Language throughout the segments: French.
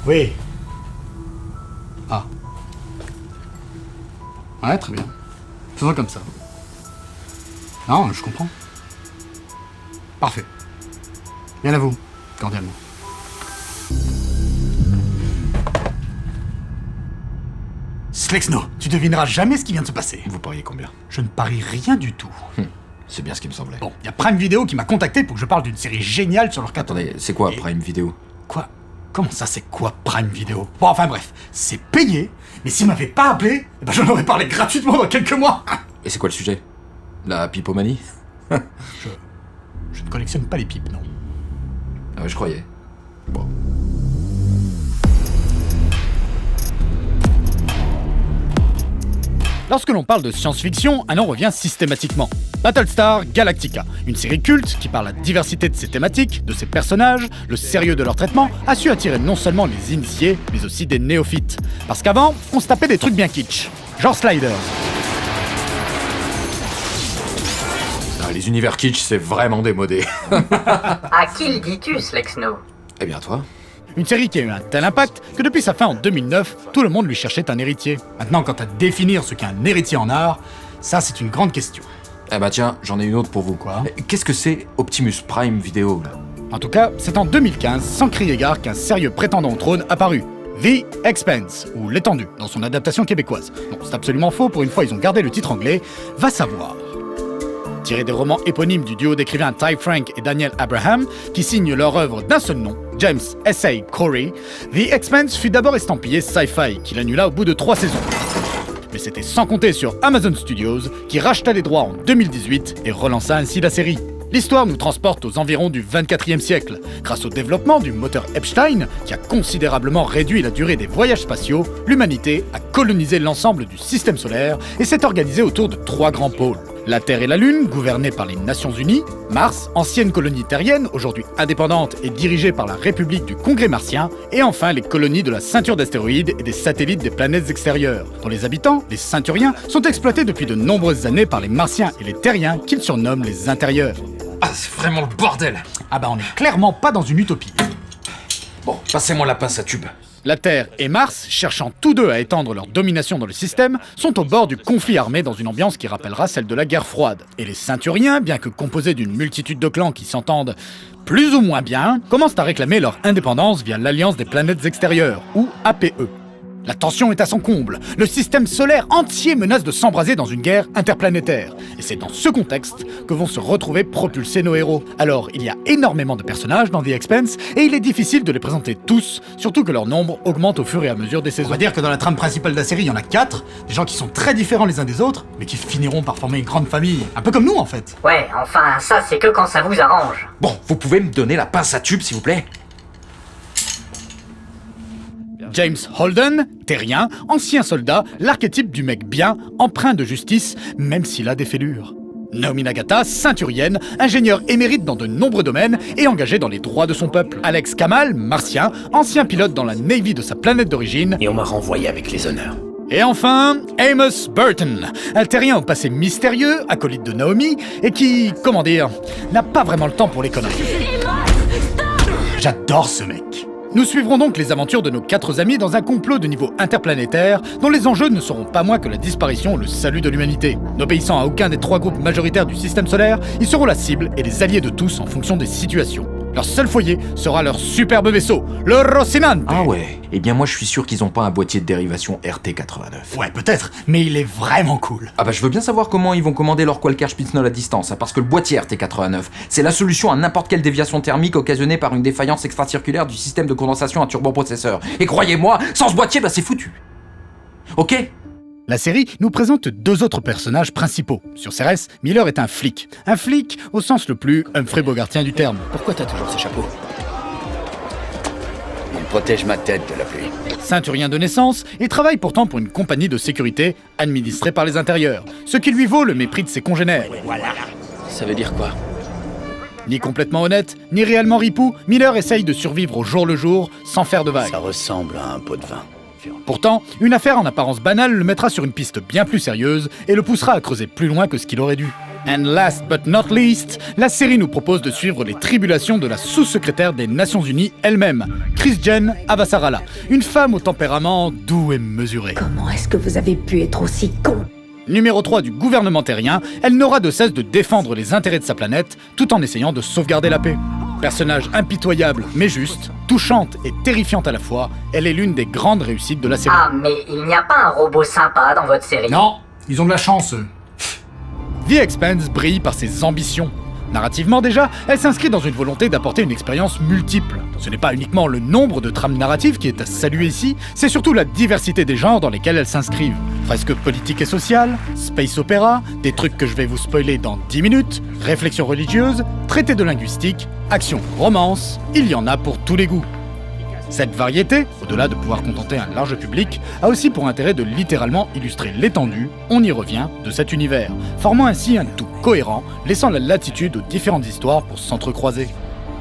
Oui. Ah. Ouais, très bien. Faisons comme ça. Non, je comprends. Parfait. Bien à vous, cordialement. Slexno, tu devineras jamais ce qui vient de se passer. Vous pariez combien? Je ne parie rien du tout. C'est bien ce qui me semblait. Bon, il y a Prime Video qui m'a contacté pour que je parle d'une série géniale sur leur catalogue. Attendez, c'est quoi Et- Prime Video? Quoi? Comment ça, c'est quoi Prime Video? Bon, enfin bref, c'est payé, mais s'ils m'avaient pas appelé, eh ben, j'en aurais parlé gratuitement dans quelques mois. Et c'est quoi le sujet? La pipomanie? Je ne collectionne pas les pipes, non. Ah ouais, je croyais. Bon. Lorsque l'on parle de science-fiction, un nom revient systématiquement. Battlestar Galactica, une série culte qui, par la diversité de ses thématiques, de ses personnages, le sérieux de leur traitement, a su attirer non seulement les initiés, mais aussi des néophytes. Parce qu'avant, on se tapait des trucs bien kitsch, genre Sliders. Ah, les univers kitsch, c'est vraiment démodé. À qui le dis-tu, Slexno? Eh bien toi? Une série qui a eu un tel impact que depuis sa fin en 2009, tout le monde lui cherchait un héritier. Maintenant, quant à définir ce qu'est un héritier en art, ça c'est une grande question. Eh bah tiens, j'en ai une autre pour vous. Quoi? Qu'est-ce que c'est Optimus Prime Video, là? En tout cas, c'est en 2015, sans crier gare, qu'un sérieux prétendant au trône apparut. The Expanse, ou L'étendue, dans son adaptation québécoise. Non, c'est absolument faux, pour une fois ils ont gardé le titre anglais, va savoir. Tiré des romans éponymes du duo d'écrivains Ty Frank et Daniel Abraham, qui signent leur œuvre d'un seul nom, James S.A. Corey, The Expanse fut d'abord estampillé Sci-Fi, qui l'annula au bout de 3 saisons. Mais c'était sans compter sur Amazon Studios, qui racheta les droits en 2018 et relança ainsi la série. L'histoire nous transporte aux environs du 24e siècle, grâce au développement du moteur Epstein, qui a considérablement réduit la durée des voyages spatiaux. L'humanité a colonisé l'ensemble du système solaire et s'est organisée autour de 3 grands pôles. La Terre et la Lune, gouvernées par les Nations Unies, Mars, ancienne colonie terrienne, aujourd'hui indépendante et dirigée par la République du Congrès martien, et enfin les colonies de la ceinture d'astéroïdes et des satellites des planètes extérieures, dont les habitants, les ceinturiens, sont exploités depuis de nombreuses années par les martiens et les terriens qu'ils surnomment les intérieurs. Ah, c'est vraiment le bordel! Ah bah on est clairement pas dans une utopie. Bon, passez-moi la pince à tube. La Terre et Mars, cherchant tous deux à étendre leur domination dans le système, sont au bord du conflit armé dans une ambiance qui rappellera celle de la guerre froide. Et les ceinturiens, bien que composés d'une multitude de clans qui s'entendent plus ou moins bien, commencent à réclamer leur indépendance via l'Alliance des planètes extérieures, ou APE. La tension est à son comble. Le système solaire entier menace de s'embraser dans une guerre interplanétaire. Et c'est dans ce contexte que vont se retrouver propulsés nos héros. Alors, il y a énormément de personnages dans The Expanse, et il est difficile de les présenter tous, surtout que leur nombre augmente au fur et à mesure des On saisons. va dire que dans la trame principale de la série, il y en a 4, des gens qui sont très différents les uns des autres, mais qui finiront par former une grande famille. Un peu comme nous en fait. Ouais, enfin, ça c'est que quand ça vous arrange. Bon, vous pouvez me donner la pince à tube, s'il vous plaît? James Holden, terrien, ancien soldat, l'archétype du mec bien, empreint de justice, même s'il a des fêlures. Naomi Nagata, ceinturienne, ingénieur émérite dans de nombreux domaines et engagée dans les droits de son peuple. Alex Kamal, martien, ancien pilote dans la Navy de sa planète d'origine. Et on m'a renvoyé avec les honneurs. Et enfin, Amos Burton, un terrien au passé mystérieux, acolyte de Naomi, et qui, comment dire, n'a pas vraiment le temps pour les conneries. J'adore ce mec. Nous suivrons donc les aventures de nos 4 amis dans un complot de niveau interplanétaire, dont les enjeux ne seront pas moins que la disparition ou le salut de l'humanité. N'obéissant à aucun des 3 groupes majoritaires du système solaire, ils seront la cible et les alliés de tous en fonction des situations. Leur seul foyer sera leur superbe vaisseau, le Rocinante. Ah ouais. Eh bien moi je suis sûr qu'ils ont pas un boîtier de dérivation RT-89. Ouais, peut-être, mais il est vraiment cool. Ah bah je veux bien savoir comment ils vont commander leur Qualcar Spitznol à distance, hein, parce que le boîtier RT-89, c'est la solution à n'importe quelle déviation thermique occasionnée par une défaillance extracirculaire du système de condensation à turboprocesseur. Et croyez-moi, sans ce boîtier, bah c'est foutu. Ok? La série nous présente 2 autres personnages principaux. Sur Cérès, Miller est un flic. Un flic au sens le plus Humphrey Bogartien du terme. Pourquoi t'as toujours ce chapeau? Il protège ma tête de la pluie. Ceinturien de naissance, il travaille pourtant pour une compagnie de sécurité administrée par les intérieurs, ce qui lui vaut le mépris de ses congénères. Ça veut dire quoi? Ni complètement honnête, ni réellement ripou, Miller essaye de survivre au jour le jour, sans faire de vagues. Ça ressemble à un pot de vin. Pourtant, une affaire en apparence banale le mettra sur une piste bien plus sérieuse et le poussera à creuser plus loin que ce qu'il aurait dû. And last but not least, la série nous propose de suivre les tribulations de la sous-secrétaire des Nations Unies elle-même, Chrisjen Avasarala, une femme au tempérament doux et mesuré. Comment est-ce que vous avez pu être aussi con? Numéro 3 du gouvernement terrien, elle n'aura de cesse de défendre les intérêts de sa planète tout en essayant de sauvegarder la paix. Personnage impitoyable mais juste, touchante et terrifiante à la fois, elle est l'une des grandes réussites de la série. Ah, mais il n'y a pas un robot sympa dans votre série? Non, ils ont de la chance, eux. The Expanse brille par ses ambitions. Narrativement déjà, elle s'inscrit dans une volonté d'apporter une expérience multiple. Ce n'est pas uniquement le nombre de trames narratives qui est à saluer ici, c'est surtout la diversité des genres dans lesquels elles s'inscrivent. Fresque politique et sociale, space opéra, des trucs que je vais vous spoiler dans 10 minutes, réflexion religieuse, traité de linguistique, action, romance, il y en a pour tous les goûts. Cette variété, au-delà de pouvoir contenter un large public, a aussi pour intérêt de littéralement illustrer l'étendue, on y revient, de cet univers, formant ainsi un tout cohérent, laissant la latitude aux différentes histoires pour s'entrecroiser.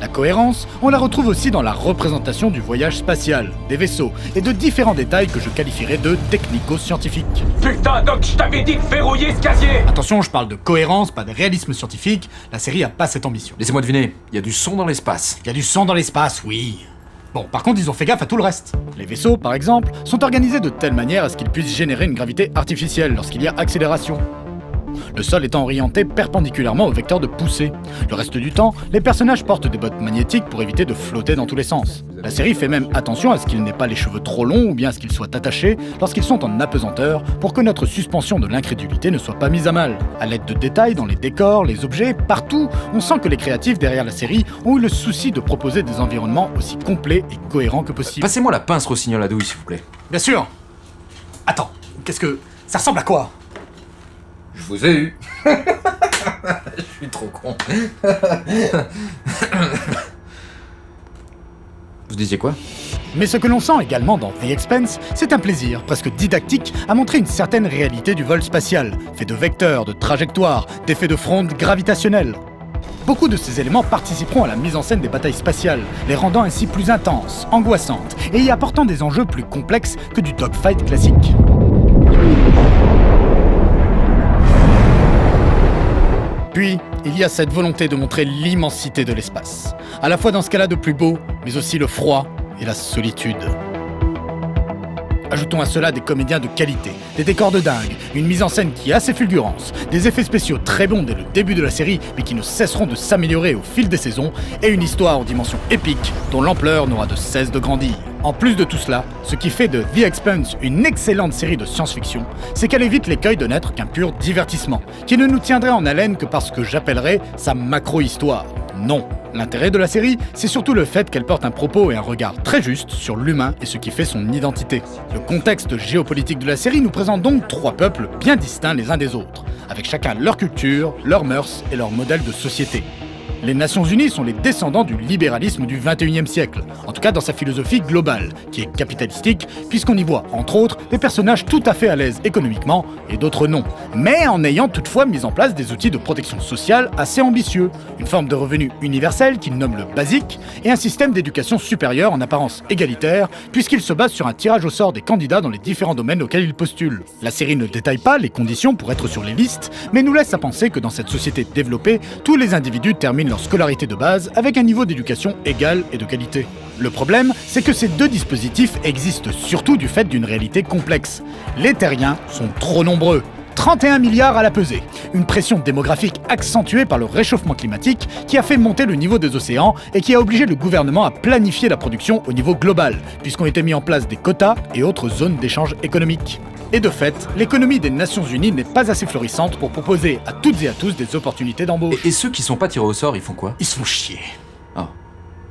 La cohérence, on la retrouve aussi dans la représentation du voyage spatial, des vaisseaux, et de différents détails que je qualifierais de technico-scientifiques. Putain, Doc, je t'avais dit de verrouiller ce casier! Attention, je parle de cohérence, pas de réalisme scientifique, la série a pas cette ambition. Laissez-moi deviner, il y a du son dans l'espace. Il y a du sang dans l'espace, oui. Bon, par contre, ils ont fait gaffe à tout le reste. Les vaisseaux, par exemple, sont organisés de telle manière à ce qu'ils puissent générer une gravité artificielle lorsqu'il y a accélération. Le sol étant orienté perpendiculairement au vecteur de poussée. Le reste du temps, les personnages portent des bottes magnétiques pour éviter de flotter dans tous les sens. La série fait même attention à ce qu'ils n'aient pas les cheveux trop longs ou bien à ce qu'ils soient attachés lorsqu'ils sont en apesanteur pour que notre suspension de l'incrédulité ne soit pas mise à mal. À l'aide de détails dans les décors, les objets, partout, on sent que les créatifs derrière la série ont eu le souci de proposer des environnements aussi complets et cohérents que possible. Passez-moi la pince rossignol à douille, s'il vous plaît. Bien sûr. Attends, qu'est-ce que... ça ressemble à quoi? Je vous ai eu. Je suis trop con. Vous disiez quoi? Mais ce que l'on sent également dans The Expanse, c'est un plaisir, presque didactique, à montrer une certaine réalité du vol spatial, fait de vecteurs, de trajectoires, d'effets de fronde gravitationnels. Beaucoup de ces éléments participeront à la mise en scène des batailles spatiales, les rendant ainsi plus intenses, angoissantes, et y apportant des enjeux plus complexes que du dogfight classique. Puis, il y a cette volonté de montrer l'immensité de l'espace, à la fois dans ce qu'elle a de plus beau, mais aussi le froid et la solitude. Ajoutons à cela des comédiens de qualité, des décors de dingue, une mise en scène qui a ses fulgurances, des effets spéciaux très bons dès le début de la série, mais qui ne cesseront de s'améliorer au fil des saisons, et une histoire aux dimensions épiques, dont l'ampleur n'aura de cesse de grandir. En plus de tout cela, ce qui fait de The Expanse une excellente série de science-fiction, c'est qu'elle évite l'écueil de n'être qu'un pur divertissement, qui ne nous tiendrait en haleine que par ce que j'appellerais sa macro-histoire. Non. L'intérêt de la série, c'est surtout le fait qu'elle porte un propos et un regard très juste sur l'humain et ce qui fait son identité. Le contexte géopolitique de la série nous présente donc 3 peuples bien distincts les uns des autres, avec chacun leur culture, leurs mœurs et leur modèle de société. Les Nations Unies sont les descendants du libéralisme du XXIe siècle, en tout cas dans sa philosophie globale, qui est capitalistique, puisqu'on y voit, entre autres, des personnages tout à fait à l'aise économiquement et d'autres non, mais en ayant toutefois mis en place des outils de protection sociale assez ambitieux, une forme de revenu universel qu'ils nomment le basique, et un système d'éducation supérieure en apparence égalitaire, puisqu'il se base sur un tirage au sort des candidats dans les différents domaines auxquels ils postulent. La série ne détaille pas les conditions pour être sur les listes, mais nous laisse à penser que dans cette société développée, tous les individus terminent leur scolarité de base avec un niveau d'éducation égal et de qualité. Le problème, c'est que ces deux dispositifs existent surtout du fait d'une réalité complexe. Les terriens sont trop nombreux. 31 milliards à la pesée. Une pression démographique accentuée par le réchauffement climatique qui a fait monter le niveau des océans et qui a obligé le gouvernement à planifier la production au niveau global, puisqu'ont été mis en place des quotas et autres zones d'échange économique. Et de fait, l'économie des Nations Unies n'est pas assez florissante pour proposer à toutes et à tous des opportunités d'embauche. Et ceux qui sont pas tirés au sort, ils font quoi? Ils se font chier. Ah.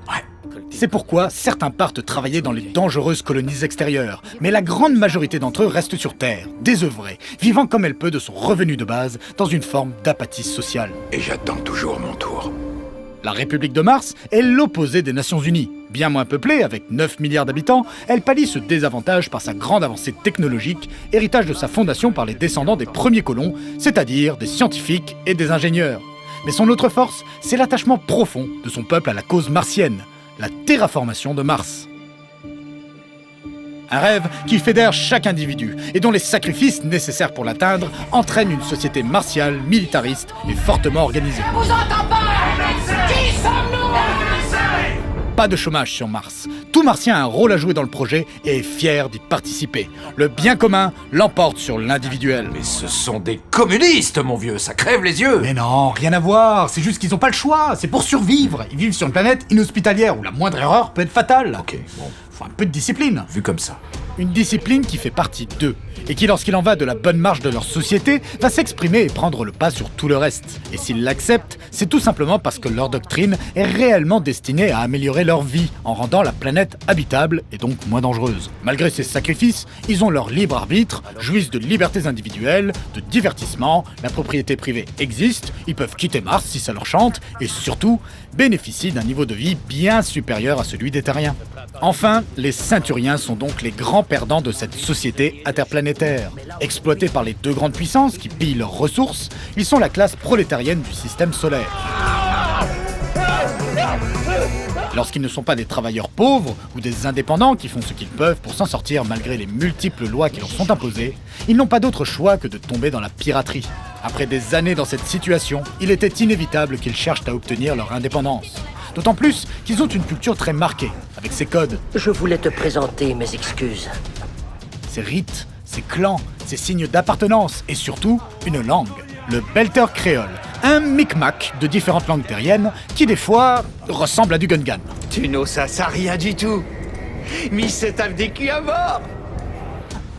Ouais. C'est pourquoi certains partent travailler dans les dangereuses colonies extérieures, mais la grande majorité d'entre eux restent sur Terre, désœuvrés, vivant comme elle peut de son revenu de base, dans une forme d'apathie sociale. Et j'attends toujours mon tour. La République de Mars est l'opposé des Nations Unies. Bien moins peuplée, avec 9 milliards d'habitants, elle pallie ce désavantage par sa grande avancée technologique, héritage de sa fondation par les descendants des premiers colons, c'est-à-dire des scientifiques et des ingénieurs. Mais son autre force, c'est l'attachement profond de son peuple à la cause martienne, la terraformation de Mars. Un rêve qui fédère chaque individu et dont les sacrifices nécessaires pour l'atteindre entraînent une société martiale, militariste et fortement organisée. Je vous entends pas! Qui sommes-nous? Pas de chômage sur Mars. Tout Martien a un rôle à jouer dans le projet et est fier d'y participer. Le bien commun l'emporte sur l'individuel. Mais ce sont des communistes, mon vieux, ça crève les yeux. Mais non, rien à voir, c'est juste qu'ils ont pas le choix, c'est pour survivre. Ils vivent sur une planète inhospitalière où la moindre erreur peut être fatale. Ok, bon, Faut un peu de discipline. vu comme ça. Une discipline qui fait partie d'eux, et qui, lorsqu'il en va de la bonne marche de leur société, va s'exprimer et prendre le pas sur tout le reste. Et s'ils l'acceptent, c'est tout simplement parce que leur doctrine est réellement destinée à améliorer leur vie, en rendant la planète habitable et donc moins dangereuse. Malgré ces sacrifices, ils ont leur libre arbitre, jouissent de libertés individuelles, de divertissement, la propriété privée existe, ils peuvent quitter Mars si ça leur chante, et surtout, bénéficient d'un niveau de vie bien supérieur à celui des terriens. Enfin, les ceinturiens sont donc les grands perdants de cette société interplanétaire. Exploités par les deux grandes puissances qui pillent leurs ressources, ils sont la classe prolétarienne du système solaire. Lorsqu'ils ne sont pas des travailleurs pauvres ou des indépendants qui font ce qu'ils peuvent pour s'en sortir malgré les multiples lois qui leur sont imposées, ils n'ont pas d'autre choix que de tomber dans la piraterie. Après des années dans cette situation, il était inévitable qu'ils cherchent à obtenir leur indépendance. D'autant plus qu'ils ont une culture très marquée, avec ses codes, Je voulais te présenter mes excuses. ses rites, ses clans, ses signes d'appartenance et surtout une langue, le Belter créole, un micmac de différentes langues terriennes qui des fois ressemble à du gungan. Tu n'oses ça rien du tout. Mais c'est un des culs à mort.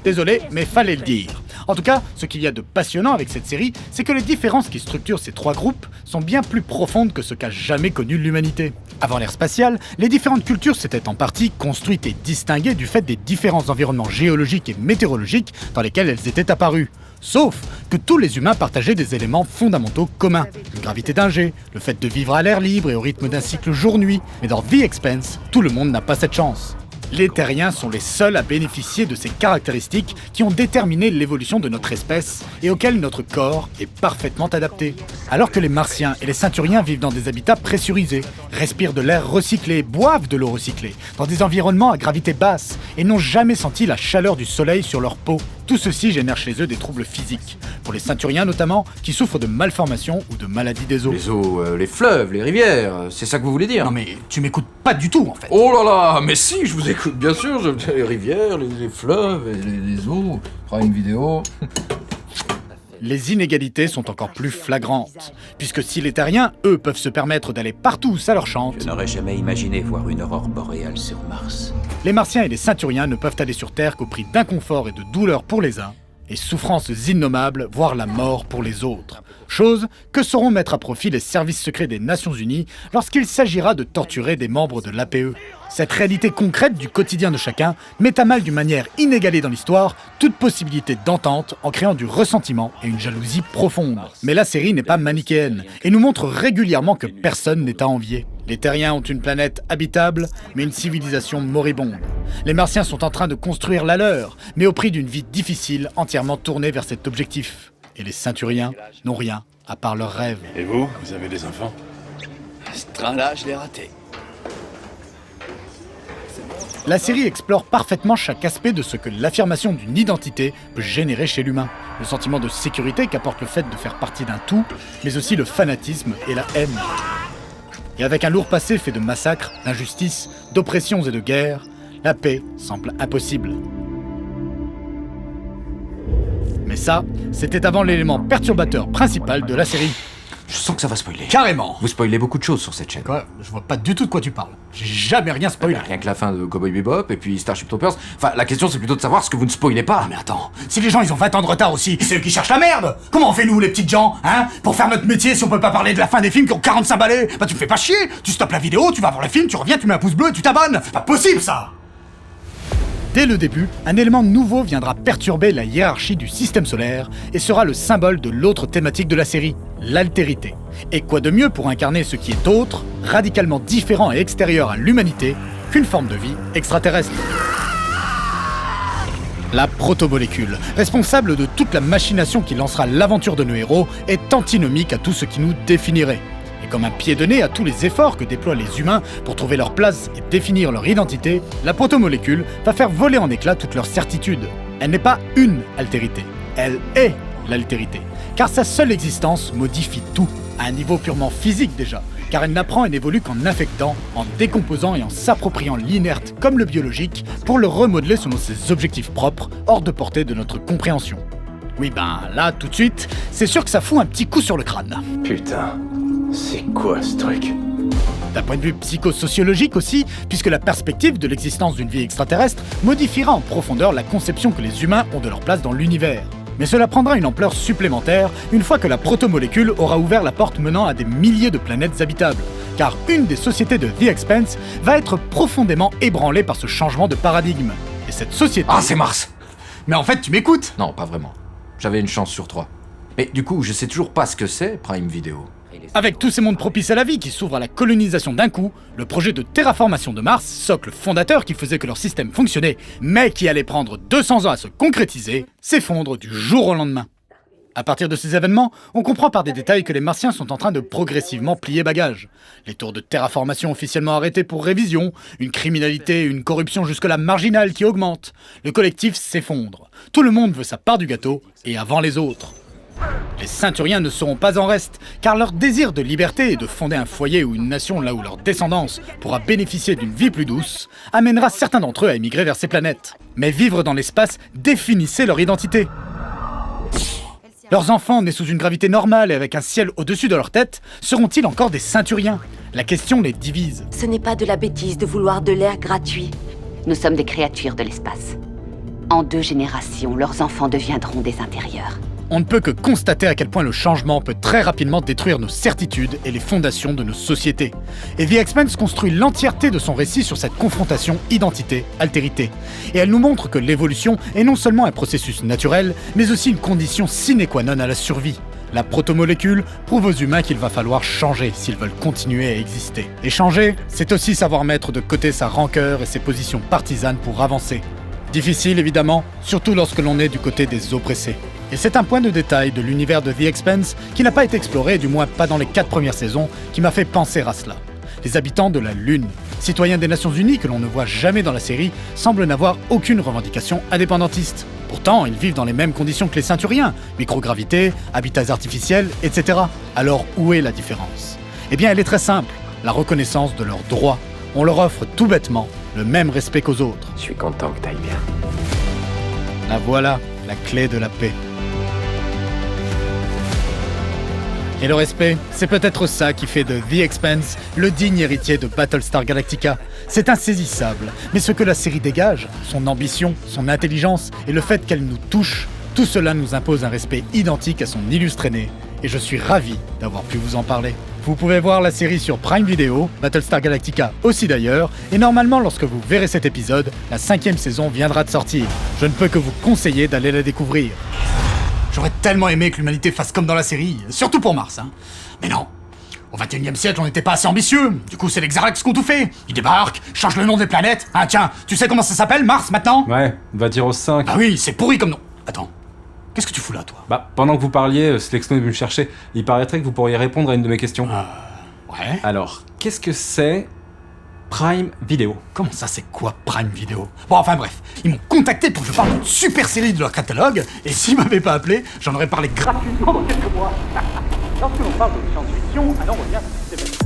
Désolé, mais fallait le dire. En tout cas, ce qu'il y a de passionnant avec cette série, c'est que les différences qui structurent ces trois groupes sont bien plus profondes que ce qu'a jamais connu l'humanité. Avant l'ère spatiale, les différentes cultures s'étaient en partie construites et distinguées du fait des différents environnements géologiques et météorologiques dans lesquels elles étaient apparues. Sauf que tous les humains partageaient des éléments fondamentaux communs. Une gravité d'un jet, le fait de vivre à l'air libre et au rythme d'un cycle jour-nuit. Mais dans The Expanse, tout le monde n'a pas cette chance. Les terriens sont les seuls à bénéficier de ces caractéristiques qui ont déterminé l'évolution de notre espèce et auxquelles notre corps est parfaitement adapté. Alors que les martiens et les ceinturiens vivent dans des habitats pressurisés, respirent de l'air recyclé, boivent de l'eau recyclée, dans des environnements à gravité basse et n'ont jamais senti la chaleur du soleil sur leur peau. Tout ceci génère chez eux des troubles physiques. Pour les ceinturiens notamment, qui souffrent de malformations ou de maladies des os. Les eaux, les fleuves, les rivières, c'est ça que vous voulez dire? Non mais tu m'écoutes pas du tout en fait. Oh là là, mais si, je vous écoute bien sûr, les rivières, les fleuves, les eaux, je ferai une vidéo. Les inégalités sont encore plus flagrantes, puisque si les terriens, eux, peuvent se permettre d'aller partout où ça leur chante, Je n'aurais jamais imaginé voir une aurore boréale sur Mars. les martiens et les ceinturiens ne peuvent aller sur Terre qu'au prix d'inconfort et de douleur pour les uns, et souffrances innommables, voire la mort pour les autres. Chose que sauront mettre à profit les services secrets des Nations Unies lorsqu'il s'agira de torturer des membres de l'APE. Cette réalité concrète du quotidien de chacun met à mal d'une manière inégalée dans l'histoire toute possibilité d'entente en créant du ressentiment et une jalousie profonde. Mais la série n'est pas manichéenne et nous montre régulièrement que personne n'est à envier. Les terriens ont une planète habitable, mais une civilisation moribonde. Les martiens sont en train de construire la leur, mais au prix d'une vie difficile entièrement tournée vers cet objectif. Et les ceinturiens n'ont rien à part leurs rêves. Et vous avez des enfants? Ce train-là, je l'ai raté. La série explore parfaitement chaque aspect de ce que l'affirmation d'une identité peut générer chez l'humain. Le sentiment de sécurité qu'apporte le fait de faire partie d'un tout, mais aussi le fanatisme et la haine. Et avec un lourd passé fait de massacres, d'injustices, d'oppressions et de guerres, la paix semble impossible. Mais ça, c'était avant l'élément perturbateur principal de la série. Je sens que ça va spoiler. Carrément. Vous spoilez beaucoup de choses sur cette chaîne. Quoi? Je vois pas du tout de quoi tu parles. J'ai jamais rien spoilé. Rien que la fin de Cowboy Bebop et puis Starship Troopers. Enfin, la question c'est plutôt de savoir ce que vous ne spoilez pas. Ah mais attends, si les gens ils ont 20 ans de retard aussi, c'est eux qui cherchent la merde. Comment on fait nous les petites gens, hein, pour faire notre métier si on peut pas parler de la fin des films qui ont 45 balais? Bah tu me fais pas chier, tu stoppes la vidéo, tu vas voir le film, tu reviens, tu mets un pouce bleu et tu t'abonnes. C'est pas possible ça. Dès le début, un élément nouveau viendra perturber la hiérarchie du système solaire et sera le symbole de l'autre thématique de la série, l'altérité. Et quoi de mieux pour incarner ce qui est autre, radicalement différent et extérieur à l'humanité, qu'une forme de vie extraterrestre. La protomolécule, responsable de toute la machination qui lancera l'aventure de nos héros, est antinomique à tout ce qui nous définirait. Et comme un pied de nez à tous les efforts que déploient les humains pour trouver leur place et définir leur identité, la protomolécule va faire voler en éclats toutes leurs certitudes. Elle n'est pas une altérité, elle est l'altérité. Car sa seule existence modifie tout, à un niveau purement physique déjà, car elle n'apprend et n'évolue qu'en affectant, en décomposant et en s'appropriant l'inerte comme le biologique pour le remodeler selon ses objectifs propres, hors de portée de notre compréhension. Oui là, tout de suite, c'est sûr que ça fout un petit coup sur le crâne. Putain, c'est quoi ce truc? D'un point de vue psychosociologique aussi, puisque la perspective de l'existence d'une vie extraterrestre modifiera en profondeur la conception que les humains ont de leur place dans l'univers. Mais cela prendra une ampleur supplémentaire une fois que la protomolécule aura ouvert la porte menant à des milliers de planètes habitables. Car une des sociétés de The Expanse va être profondément ébranlée par ce changement de paradigme. Et cette société... Ah, c'est Mars! Mais en fait, tu m'écoutes? Non, pas vraiment. J'avais une chance sur 3. Mais du coup, je sais toujours pas ce que c'est, Prime Video. Avec tous ces mondes propices à la vie qui s'ouvrent à la colonisation d'un coup, le projet de terraformation de Mars, socle fondateur qui faisait que leur système fonctionnait, mais qui allait prendre 200 ans à se concrétiser, s'effondre du jour au lendemain. À partir de ces événements, on comprend par des détails que les Martiens sont en train de progressivement plier bagage. Les tours de terraformation officiellement arrêtés pour révision, une criminalité et une corruption jusque-là marginale qui augmentent. Le collectif s'effondre. Tout le monde veut sa part du gâteau, et avant les autres. Les Ceinturiens ne seront pas en reste, car leur désir de liberté et de fonder un foyer ou une nation là où leur descendance pourra bénéficier d'une vie plus douce, amènera certains d'entre eux à émigrer vers ces planètes. Mais vivre dans l'espace définissait leur identité. Leurs enfants, nés sous une gravité normale et avec un ciel au-dessus de leur tête, seront-ils encore des Ceinturiens? La question les divise. Ce n'est pas de la bêtise de vouloir de l'air gratuit. Nous sommes des créatures de l'espace. En 2 générations, leurs enfants deviendront des intérieurs. On ne peut que constater à quel point le changement peut très rapidement détruire nos certitudes et les fondations de nos sociétés. Et The Expanse construit l'entièreté de son récit sur cette confrontation identité-altérité. Et elle nous montre que l'évolution est non seulement un processus naturel, mais aussi une condition sine qua non à la survie. La protomolécule prouve aux humains qu'il va falloir changer s'ils veulent continuer à exister. Et changer, c'est aussi savoir mettre de côté sa rancœur et ses positions partisanes pour avancer. Difficile évidemment, surtout lorsque l'on est du côté des oppressés. Et c'est un point de détail de l'univers de The Expanse qui n'a pas été exploré, du moins pas dans les 4 premières saisons, qui m'a fait penser à cela. Les habitants de la Lune, citoyens des Nations Unies que l'on ne voit jamais dans la série, semblent n'avoir aucune revendication indépendantiste. Pourtant, ils vivent dans les mêmes conditions que les Ceinturiens, microgravité, habitats artificiels, etc. Alors où est la différence? Eh bien, elle est très simple, la reconnaissance de leurs droits. On leur offre tout bêtement le même respect qu'aux autres. Je suis content que t'ailles bien. La voilà, la clé de la paix. Et le respect, c'est peut-être ça qui fait de The Expanse le digne héritier de Battlestar Galactica. C'est insaisissable, mais ce que la série dégage, son ambition, son intelligence et le fait qu'elle nous touche, tout cela nous impose un respect identique à son illustre aîné. Et je suis ravi d'avoir pu vous en parler. Vous pouvez voir la série sur Prime Video, Battlestar Galactica aussi d'ailleurs, et normalement lorsque vous verrez cet épisode, la 5e saison viendra de sortir. Je ne peux que vous conseiller d'aller la découvrir. J'aurais tellement aimé que l'humanité fasse comme dans la série, surtout pour Mars, hein. Mais non. Au 21e siècle, on n'était pas assez ambitieux. Du coup, c'est les Xarax qui ont tout fait. Ils débarquent, changent le nom des planètes. Ah tiens, tu sais comment ça s'appelle, Mars, maintenant? Ouais, va dire au 5. Ah oui, c'est pourri comme nom. Attends, qu'est-ce que tu fous là, toi? Bah, pendant que vous parliez, Slexno est venu me chercher. Il paraîtrait que vous pourriez répondre à une de mes questions. Ouais. Alors, qu'est-ce que c'est Prime Video? Comment ça, c'est quoi Prime Video? Bon, enfin bref, ils m'ont contacté pour que je parle d'une super série de leur catalogue, et s'ils m'avaient pas appelé, j'en aurais parlé gratuitement dans quelques mois. Lorsque l'on parle de science-fiction, alors on revient à